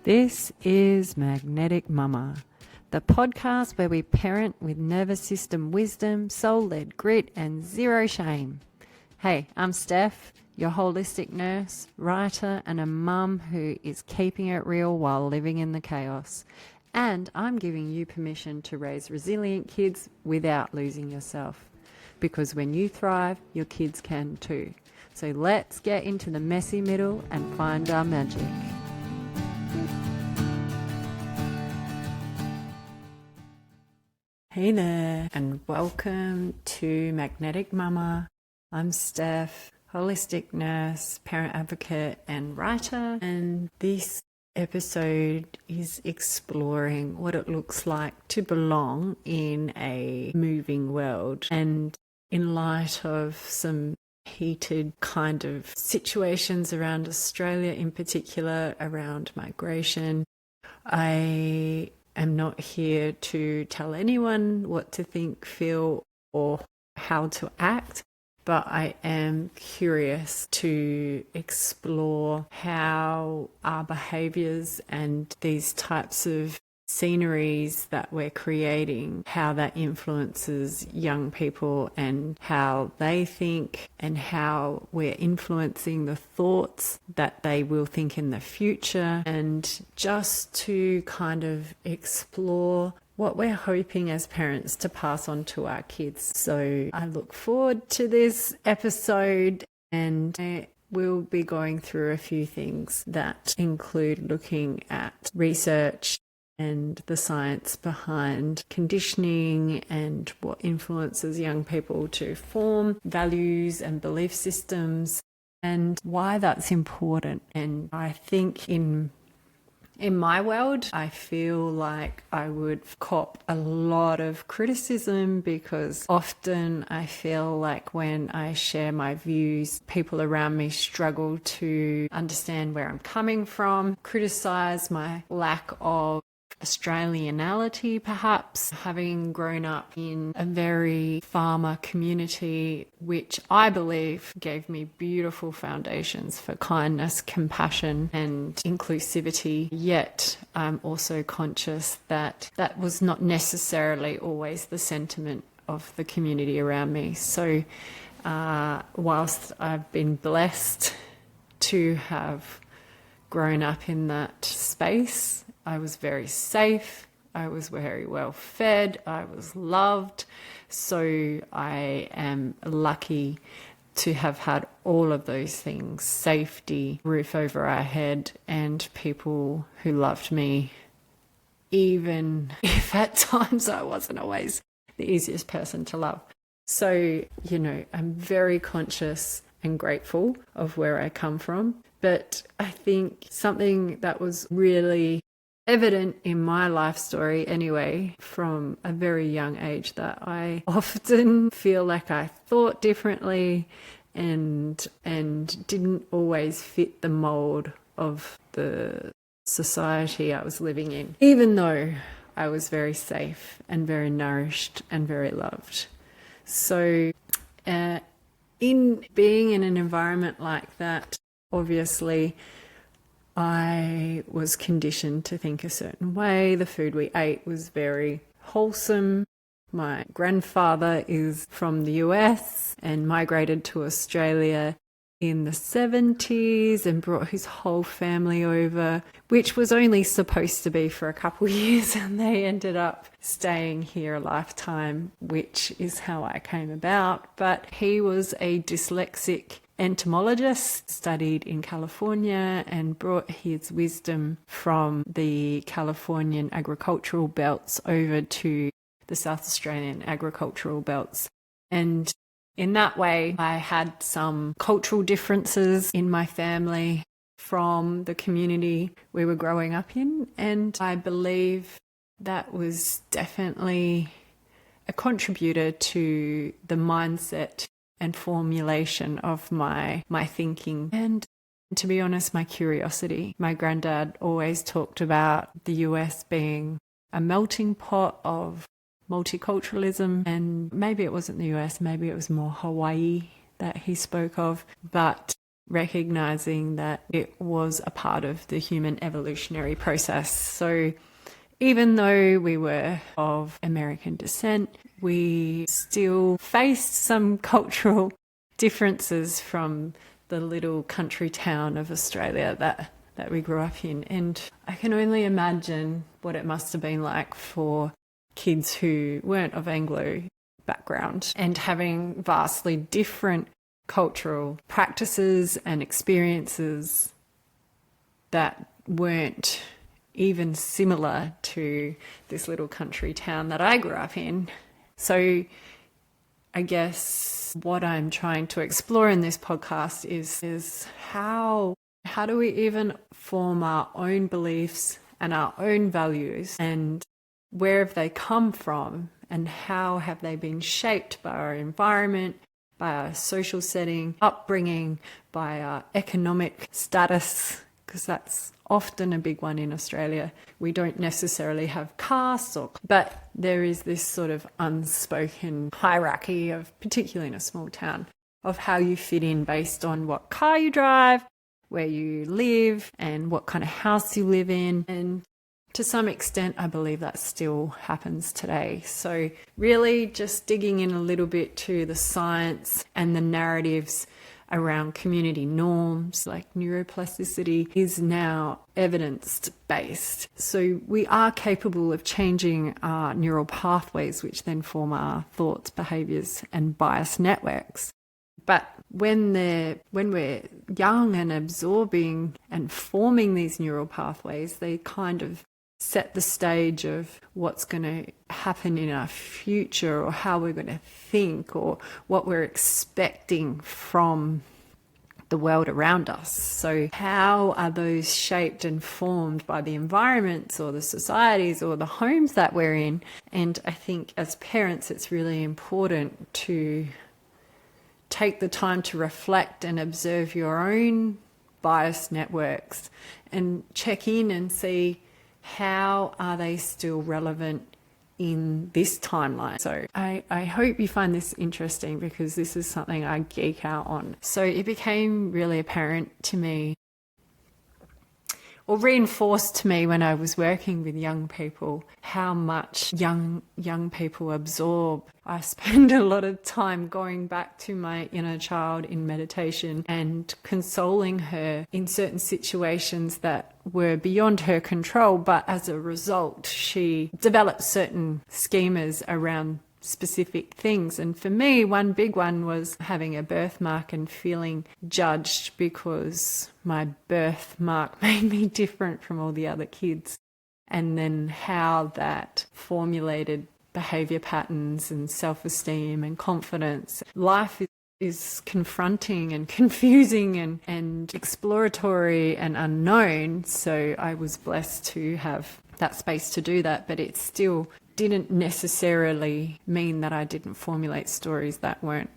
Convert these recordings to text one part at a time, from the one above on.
This is MagnetiK Mumma, the podcast where we parent with nervous system wisdom, soul-led grit, and zero shame. Hey, I'm Steph, your holistic nurse, writer, and a mum who is keeping it real while living in the chaos. And I'm giving you permission to raise resilient kids without losing yourself. Because when you thrive, your kids can too. So let's get into the messy middle and find our magic. Hey there, and welcome to MagnetiK Mumma. I'm Steph, holistic nurse, parent advocate, and writer. And this episode is exploring what it looks like to belong in a moving world. And in light of some heated kind of situations around Australia, in particular around migration, I am not here to tell anyone what to think, feel, or how to act, but I am curious to explore how our behaviours and these types of sceneries that we're creating, how that influences young people and how they think and how we're influencing the thoughts that they will think in the future, and just to kind of explore what we're hoping as parents to pass on to our kids. So I look forward to this episode, and we'll be going through a few things that include looking at research and the science behind conditioning and what influences young people to form values and belief systems and why that's important. And I think in my world, I feel like I would cop a lot of criticism because often I feel like when I share my views, people around me struggle to understand where I'm coming from, criticize my lack of Australianality, perhaps, having grown up in a very farmer community, which I believe gave me beautiful foundations for kindness, compassion, and inclusivity. Yet I'm also conscious that that was not necessarily always the sentiment of the community around me. So whilst I've been blessed to have grown up in that space, I was very safe, I was very well fed, I was loved. So I am lucky to have had all of those things: safety, roof over our head, and people who loved me, even if at times I wasn't always the easiest person to love. So, I'm very conscious and grateful of where I come from. But I think something that was really evident in my life story anyway, from a very young age, that I often feel like I thought differently and didn't always fit the mold of the society I was living in, even though I was very safe and very nourished and very loved. So in being in an environment like that, obviously I was conditioned to think a certain way. The food we ate was very wholesome. My grandfather is from the US and migrated to Australia in the 70s and brought his whole family over, which was only supposed to be for a couple of years, and they ended up staying here a lifetime, which is how I came about. But he was a dyslexic entomologist, studied in California, and brought his wisdom from the Californian agricultural belts over to the South Australian agricultural belts. And in that way, I had some cultural differences in my family from the community we were growing up in. And I believe that was definitely a contributor to the mindset and formulation of my thinking, and to be honest, my curiosity. My granddad always talked about the US being a melting pot of multiculturalism, and maybe it wasn't the US, maybe it was more Hawaii that he spoke of, but recognizing that it was a part of the human evolutionary process. So even though we were of American descent, we still faced some cultural differences from the little country town of Australia that we grew up in. And I can only imagine what it must have been like for kids who weren't of Anglo background and having vastly different cultural practices and experiences that weren't even similar to this little country town that I grew up in. So I guess what I'm trying to explore in this podcast is how do we even form our own beliefs and our own values, and where have they come from, and how have they been shaped by our environment, by our social setting, upbringing, by our economic status, because that's often a big one in Australia. We don't necessarily have castes, but there is this sort of unspoken hierarchy of, particularly in a small town, of how you fit in based on what car you drive, where you live, and what kind of house you live in. And to some extent, I believe that still happens today. So really just digging in a little bit to the science and the narratives around community norms, like neuroplasticity is now evidence-based. So we are capable of changing our neural pathways, which then form our thoughts, behaviours and bias networks. But when we're young and absorbing and forming these neural pathways, they kind of set the stage of what's going to happen in our future, or how we're going to think, or what we're expecting from the world around us. So how are those shaped and formed by the environments or the societies or the homes that we're in? And I think as parents, it's really important to take the time to reflect and observe your own bias networks and check in and see how are they still relevant in this timeline. So I hope you find this interesting, because this is something I geek out on. So it became really apparent to me, or reinforced to me when I was working with young people, how much young people absorb. I spend a lot of time going back to my inner child in meditation and consoling her in certain situations that were beyond her control, but as a result, she developed certain schemas around specific things. And for me, one big one was having a birthmark and feeling judged because my birthmark made me different from all the other kids. And then how that formulated behavior patterns and self-esteem and confidence. Life is confronting and confusing and exploratory and unknown. So I was blessed to have that space to do that, but it still didn't necessarily mean that I didn't formulate stories that weren't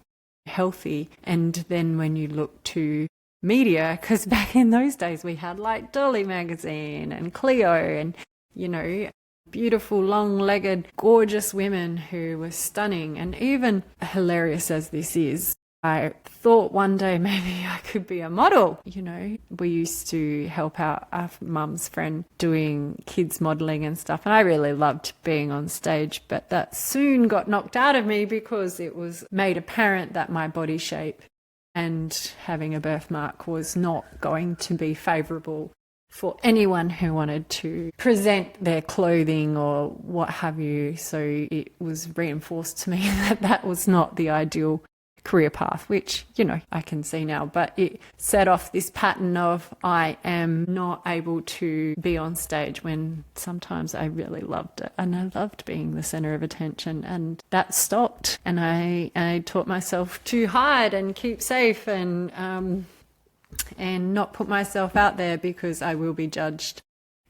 healthy. And then when you look to media, because back in those days we had like Dolly magazine and Cleo and, you know, beautiful, long-legged, gorgeous women who were stunning. And even hilarious as this is, I thought one day maybe I could be a model. You know, we used to help out our mum's friend doing kids modelling and stuff, and I really loved being on stage, but that soon got knocked out of me because it was made apparent that my body shape and having a birthmark was not going to be favourable for anyone who wanted to present their clothing or what have you. So it was reinforced to me that that was not the ideal career path, which, you know, I can see now, but it set off this pattern of I am not able to be on stage when sometimes I really loved it and I loved being the center of attention, and that stopped. And I taught myself to hide and keep safe and not put myself out there because I will be judged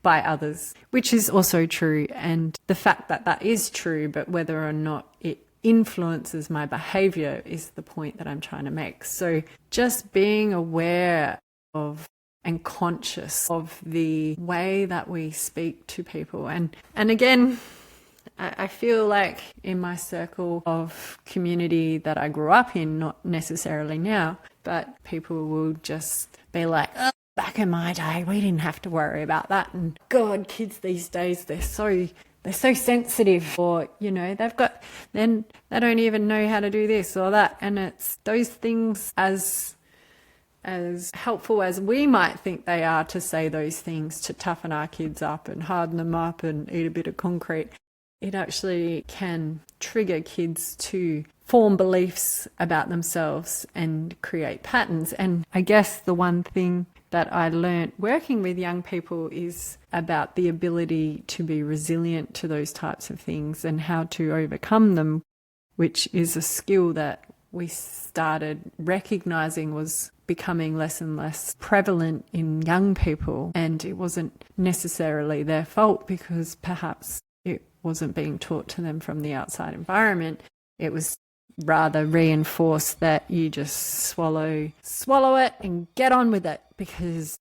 by others, which is also true. And the fact that that is true, but whether or not it influences my behavior is the point that I'm trying to make. So just being aware of and conscious of the way that we speak to people. And again, I feel like in my circle of community that I grew up in, not necessarily now, but people will just be like, oh, back in my day, we didn't have to worry about that. And God, kids these days, they're so sensitive, or, you know, then they don't even know how to do this or that. And it's those things, as helpful as we might think they are to say those things to toughen our kids up and harden them up and eat a bit of concrete, it actually can trigger kids to form beliefs about themselves and create patterns. And I guess the one thing that I learned working with young people is about the ability to be resilient to those types of things and how to overcome them, which is a skill that we started recognizing was becoming less and less prevalent in young people. And it wasn't necessarily their fault, because perhaps it wasn't being taught to them from the outside environment. It was rather reinforced that you just swallow it and get on with it, because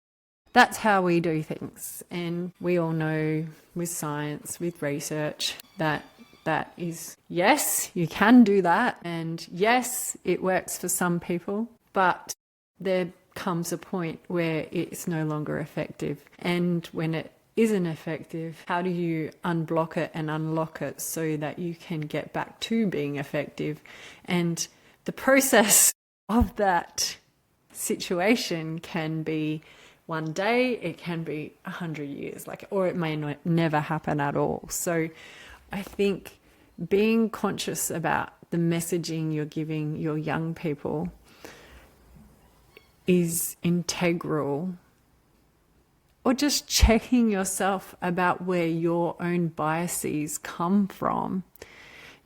that's how we do things. And we all know with science, with research, that is, yes, you can do that. And yes, it works for some people, but there comes a point where it's no longer effective. And when it isn't effective, how do you unblock it and unlock it so that you can get back to being effective? And the process of that situation can be one day, it can be 100 years, or it may never happen at all. So I think being conscious about the messaging you're giving your young people is integral. Or just checking yourself about where your own biases come from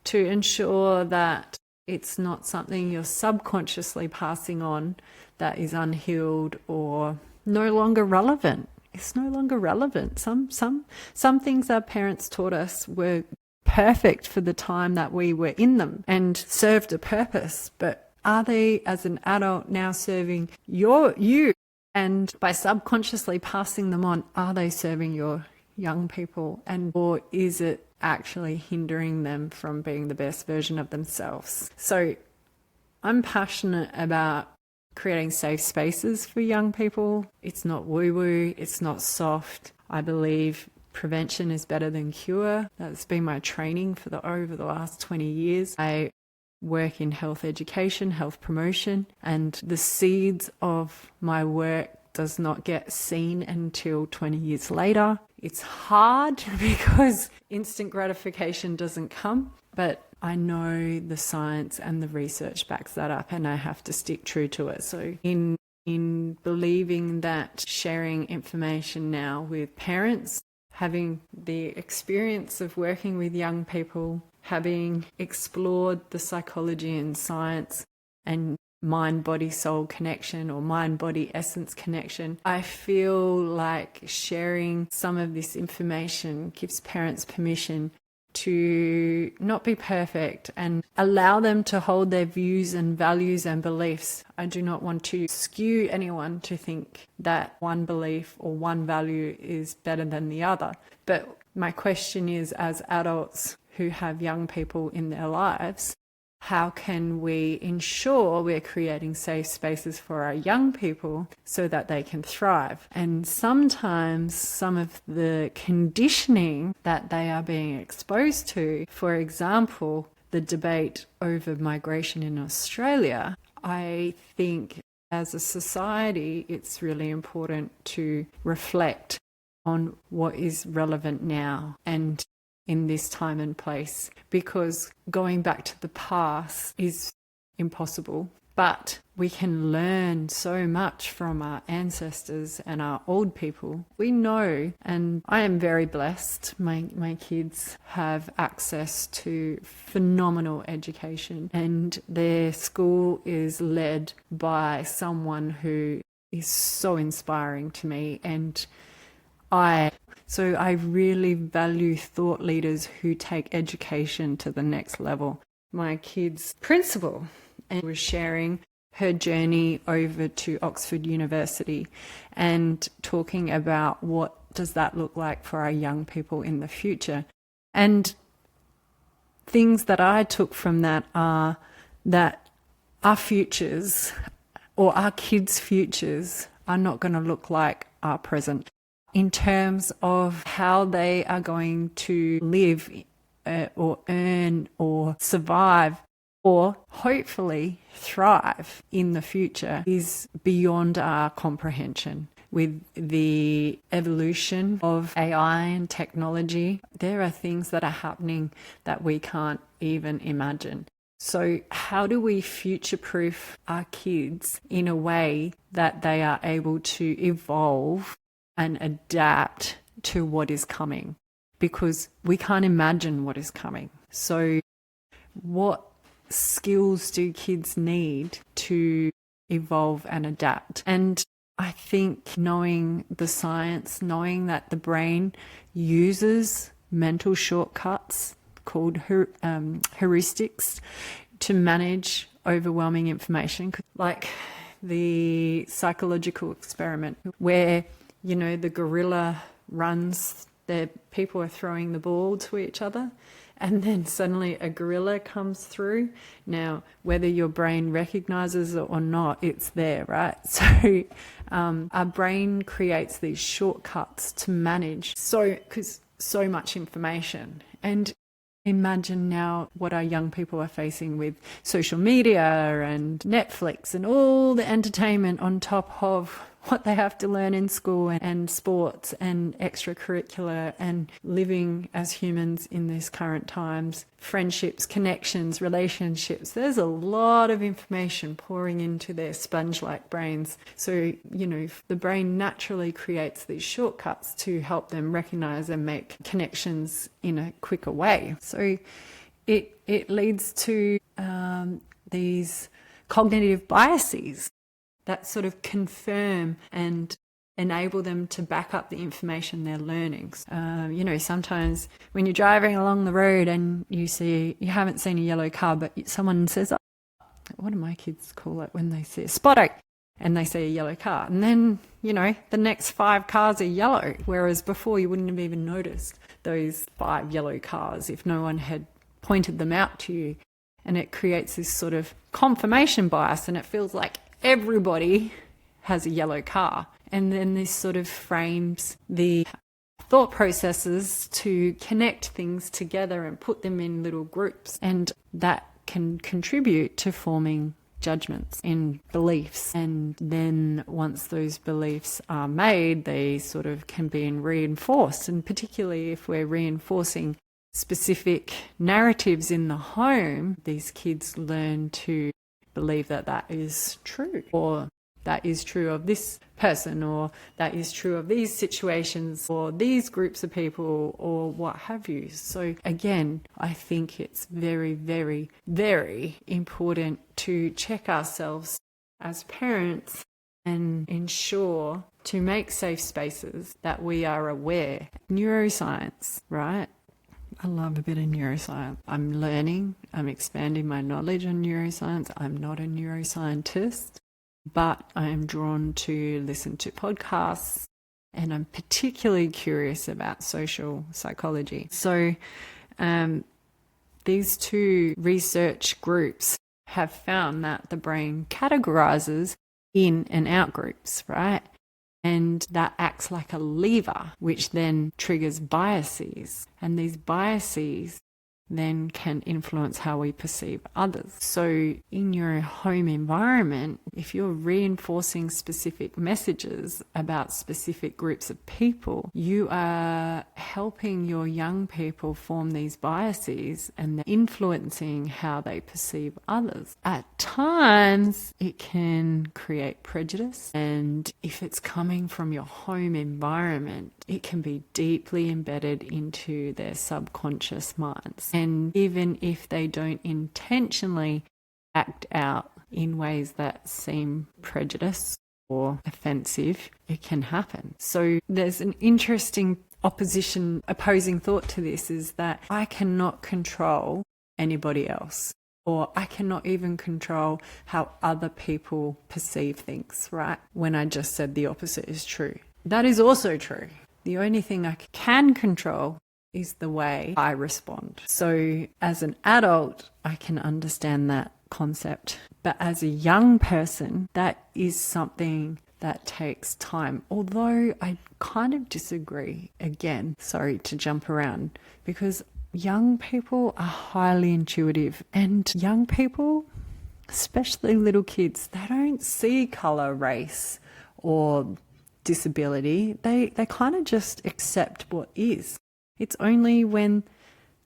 to ensure that it's not something you're subconsciously passing on that is unhealed or no longer relevant. It's no longer relevant. Some things our parents taught us were perfect for the time that we were in them and served a purpose, but are they, as an adult now, serving you? And by subconsciously passing them on, are they serving your young people? Or is it actually hindering them from being the best version of themselves? So I'm passionate about creating safe spaces for young people. It's not woo-woo, it's not soft. I believe prevention is better than cure. That's been my training over the last 20 years. I work in health education, health promotion, and the seeds of my work does not get seen until 20 years later. It's hard because instant gratification doesn't come, but I know the science and the research backs that up, and I have to stick true to it. So in believing that sharing information now with parents, having the experience of working with young people, having explored the psychology and science and mind-body-soul connection or mind-body-essence connection, I feel like sharing some of this information gives parents permission to not be perfect and allow them to hold their views and values and beliefs. I do not want to skew anyone to think that one belief or one value is better than the other. But my question is, as adults who have young people in their lives, how can we ensure we're creating safe spaces for our young people so that they can thrive? And sometimes some of the conditioning that they are being exposed to, for example, the debate over migration in Australia, I think as a society it's really important to reflect on what is relevant now and in this time and place, because going back to the past is impossible. But we can learn so much from our ancestors and our old people. We know, and I am very blessed, my kids have access to phenomenal education, and their school is led by someone who is so inspiring to me. And So I really value thought leaders who take education to the next level. My kid's principal was sharing her journey over to Oxford University and talking about what does that look like for our young people in the future. And things that I took from that are that our futures, or our kids' futures, are not going to look like our present in terms of how they are going to live or earn or survive or hopefully thrive in the future is beyond our comprehension. With the evolution of AI and technology, there are things that are happening that we can't even imagine. So how do we future-proof our kids in a way that they are able to evolve and adapt to what is coming? Because we can't imagine what is coming. So what skills do kids need to evolve and adapt? And I think knowing the science, knowing that the brain uses mental shortcuts called heuristics to manage overwhelming information, like the psychological experiment where, you know, the gorilla runs, the people are throwing the ball to each other, and then suddenly a gorilla comes through. Now, whether your brain recognizes it or not, it's there, right? So our brain creates these shortcuts to manage because so much information. And imagine now what our young people are facing with social media and Netflix and all the entertainment on top of what they have to learn in school and sports and extracurricular and living as humans in these current times, friendships, connections, relationships. There's a lot of information pouring into their sponge-like brains. So, you know, the brain naturally creates these shortcuts to help them recognize and make connections in a quicker way. So it leads to these cognitive biases that sort of confirm and enable them to back up the information they're learning. You know, sometimes when you're driving along the road and you haven't seen a yellow car, but someone says, oh, what do my kids call it when they see a spotto? And they see a yellow car. And then, you know, the next 5 cars are yellow, whereas before you wouldn't have even noticed those 5 yellow cars if no one had pointed them out to you. And it creates this sort of confirmation bias, and it feels like everybody has a yellow car. And then this sort of frames the thought processes to connect things together and put them in little groups. And that can contribute to forming judgments and beliefs. And then once those beliefs are made, they sort of can be reinforced. And particularly if we're reinforcing specific narratives in the home, these kids learn to believe that that is true, or that is true of this person, or that is true of these situations, or these groups of people, or what have you. So again, I think it's very, very, very important to check ourselves as parents and ensure to make safe spaces that we are aware. Neuroscience, right? I love a bit of neuroscience. I'm learning, I'm expanding my knowledge on neuroscience. I'm not a neuroscientist, but I am drawn to listen to podcasts, and I'm particularly curious about social psychology. So these 2 research groups have found that the brain categorizes in and out groups, right? And that acts like a lever, which then triggers biases. And these biases then can influence how we perceive others. So in your home environment, if you're reinforcing specific messages about specific groups of people, you are helping your young people form these biases and influencing how they perceive others. At times, it can create prejudice, and if it's coming from your home environment, it can be deeply embedded into their subconscious minds. And even if they don't intentionally act out in ways that seem prejudiced or offensive, it can happen. So there's an interesting opposing thought to this, is that I cannot control anybody else, or I cannot even control how other people perceive things, right? When I just said the opposite is true. That is also true. The only thing I can control is the way I respond. So as an adult, I can understand that concept. But as a young person, that is something that takes time. Although I kind of disagree, again, sorry to jump around, because young people are highly intuitive, and young people, especially little kids, they don't see color, race, or disability. They kind of just accept what is. It's only when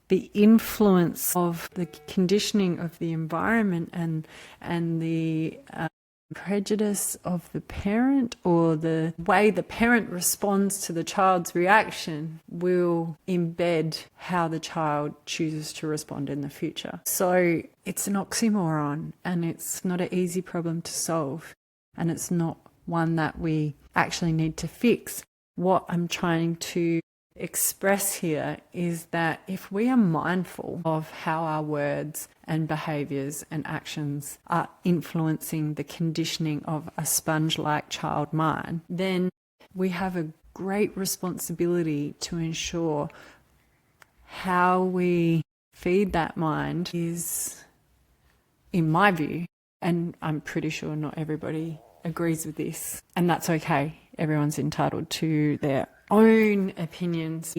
the influence of the conditioning of the environment and the prejudice of the parent, or the way the parent responds to the child's reaction, will embed how the child chooses to respond in the future. So it's an oxymoron, and it's not an easy problem to solve, and it's not one that we actually need to fix. What I'm trying to express here is that if we are mindful of how our words and behaviours and actions are influencing the conditioning of a sponge-like child mind, then we have a great responsibility to ensure how we feed that mind is, in my view, and I'm pretty sure not everybody agrees with this, and that's okay. Everyone's entitled to their own opinions.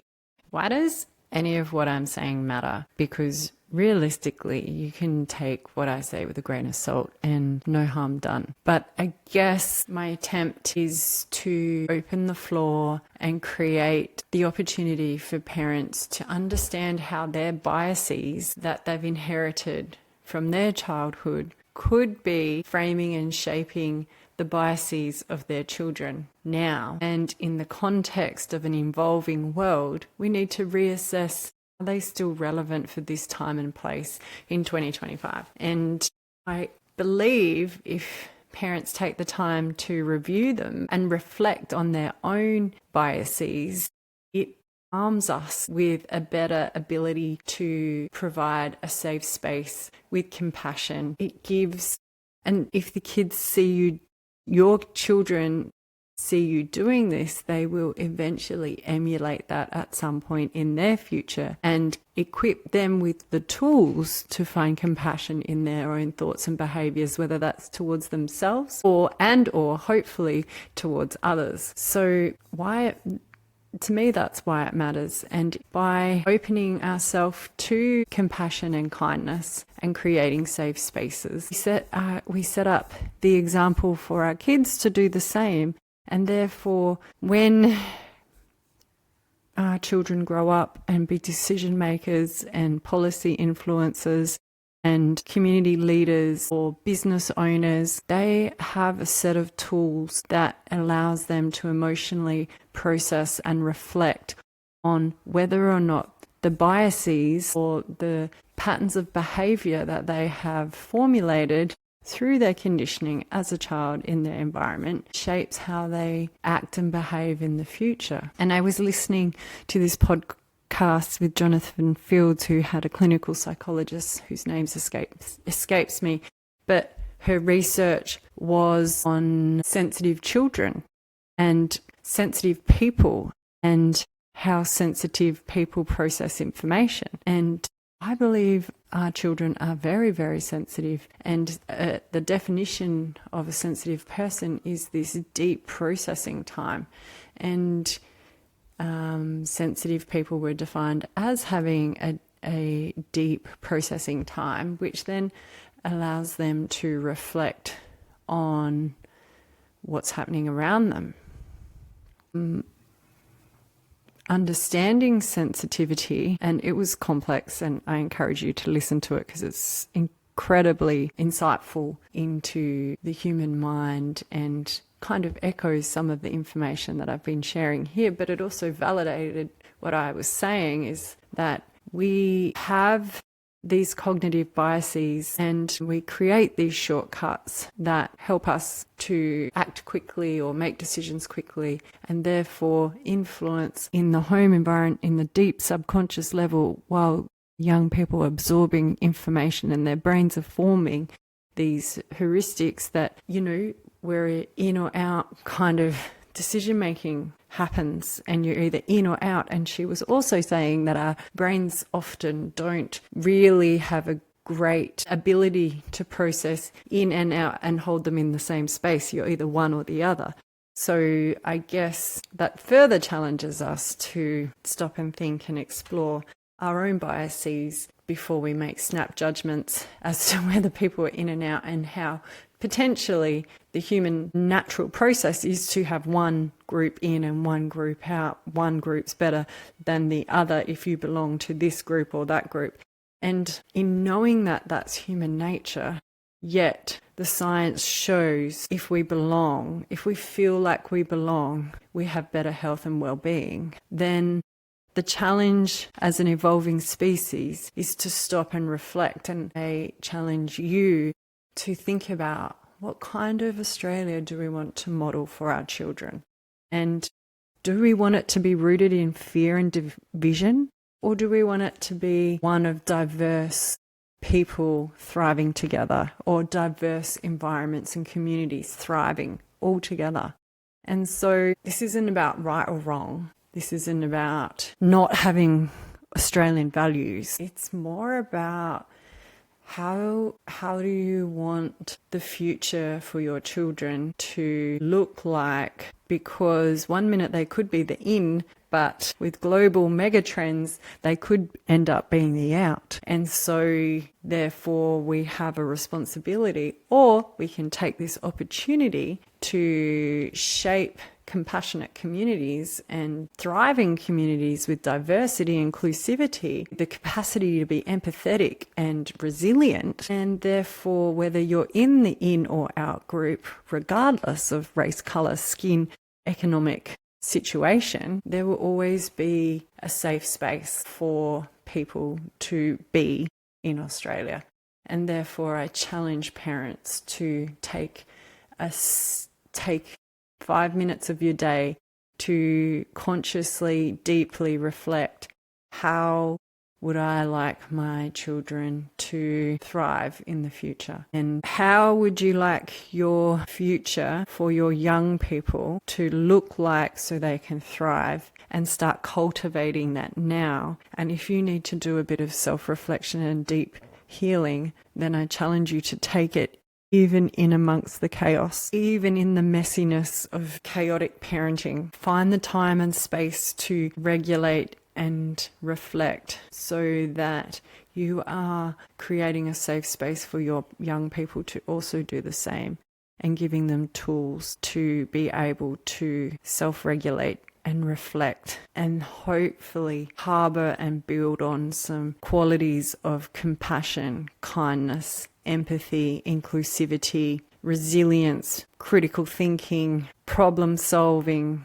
Why does any of what I'm saying matter? Because realistically, you can take what I say with a grain of salt and no harm done. But I guess my attempt is to open the floor and create the opportunity for parents to understand how their biases that they've inherited from their childhood could be framing and shaping the biases of their children now. And in the context of an evolving world, we need to reassess, are they still relevant for this time and place in 2025? And I believe if parents take the time to review them and reflect on their own biases, it arms us with a better ability to provide a safe space with compassion. It gives, and if the kids see you, your children see you doing this, they will eventually emulate that at some point in their future and equip them with the tools to find compassion in their own thoughts and behaviors, whether that's towards themselves or hopefully towards others. So to me, that's why it matters. And by opening ourselves to compassion and kindness and creating safe spaces, we set up the example for our kids to do the same. And therefore, when our children grow up and be decision makers and policy influencers and community leaders or business owners, they have a set of tools that allows them to emotionally process and reflect on whether or not the biases or the patterns of behavior that they have formulated through their conditioning as a child in their environment shapes how they act and behave in the future. And I was listening to this podcast with Jonathan Fields, who had a clinical psychologist whose name escapes me, but her research was on sensitive children and sensitive people and how sensitive people process information. And I believe our children are very, very sensitive, and the definition of a sensitive person is this deep processing time. And sensitive people were defined as having a deep processing time, which then allows them to reflect on what's happening around them. Understanding sensitivity, and it was complex, and I encourage you to listen to it because it's incredibly insightful into the human mind and kind of echoes some of the information that I've been sharing here, but it also validated what I was saying, is that we have these cognitive biases and we create these shortcuts that help us to act quickly or make decisions quickly, and therefore influence in the home environment in the deep subconscious level while young people are absorbing information and their brains are forming these heuristics that, we're in or out kind of decision making happens and you're either in or out. And she was also saying that our brains often don't really have a great ability to process in and out and hold them in the same space. You're either one or the other. So I guess that further challenges us to stop and think and explore our own biases before we make snap judgments as to whether people are in and out, and how potentially the human natural process is to have one group in and one group out. One group's better than the other if you belong to this group or that group. And in knowing that that's human nature, yet the science shows if we belong, if we feel like we belong, we have better health and well-being, then the challenge as an evolving species is to stop and reflect. And I challenge you to think about, what kind of Australia do we want to model for our children? And do we want it to be rooted in fear and division? Or do we want it to be one of diverse people thriving together, or diverse environments and communities thriving all together? And so this isn't about right or wrong. This isn't about not having Australian values. It's more about how do you want the future for your children to look like? Because one minute they could be the in, but with global megatrends, they could end up being the out. And so therefore we have a responsibility, or we can take this opportunity to shape compassionate communities and thriving communities with diversity, inclusivity, the capacity to be empathetic and resilient. And therefore, whether you're in the in or out group, regardless of race, colour, skin, economic situation, there will always be a safe space for people to be in Australia. And therefore, I challenge parents to take 5 minutes of your day to consciously, deeply reflect, how would I like my children to thrive in the future? And how would you like your future for your young people to look like so they can thrive? And start cultivating that now. And if you need to do a bit of self-reflection and deep healing, then I challenge you to take it even in amongst the chaos, even in the messiness of chaotic parenting. Find the time and space to regulate and reflect so that you are creating a safe space for your young people to also do the same, and giving them tools to be able to self-regulate and reflect, and hopefully harbour and build on some qualities of compassion, kindness, empathy, inclusivity, resilience, critical thinking, problem solving,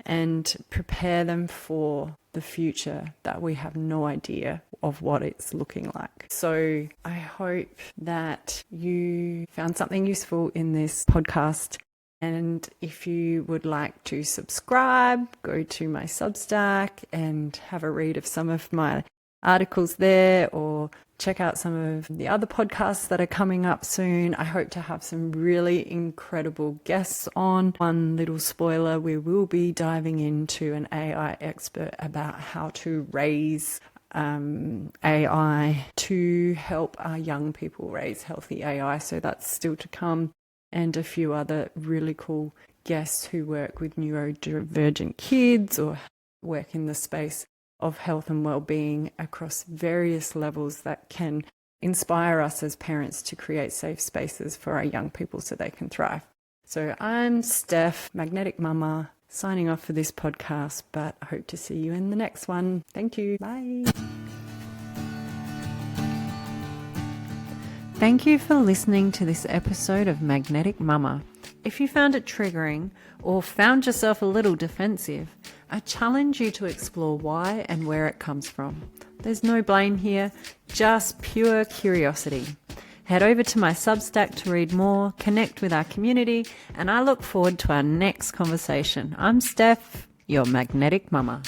and prepare them for the future that we have no idea of what it's looking like. So I hope that you found something useful in this podcast. And if you would like to subscribe, go to my Substack and have a read of some of my articles there, or check out some of the other podcasts that are coming up soon. I hope to have some really incredible guests on. One little spoiler, we will be diving into an AI expert about how to raise AI to help our young people raise healthy AI. So that's still to come. And a few other really cool guests who work with neurodivergent kids or work in the space of health and well-being across various levels that can inspire us as parents to create safe spaces for our young people so they can thrive. So I'm Steph, MagnetiK Mumma, signing off for this podcast, but I hope to see you in the next one. Thank you. Bye. Thank you for listening to this episode of MagnetiK Mumma. If you found it triggering or found yourself a little defensive, I challenge you to explore why and where it comes from. There's no blame here, just pure curiosity. Head over to my Substack to read more, connect with our community, and I look forward to our next conversation. I'm Steph, your MagnetiK Mumma.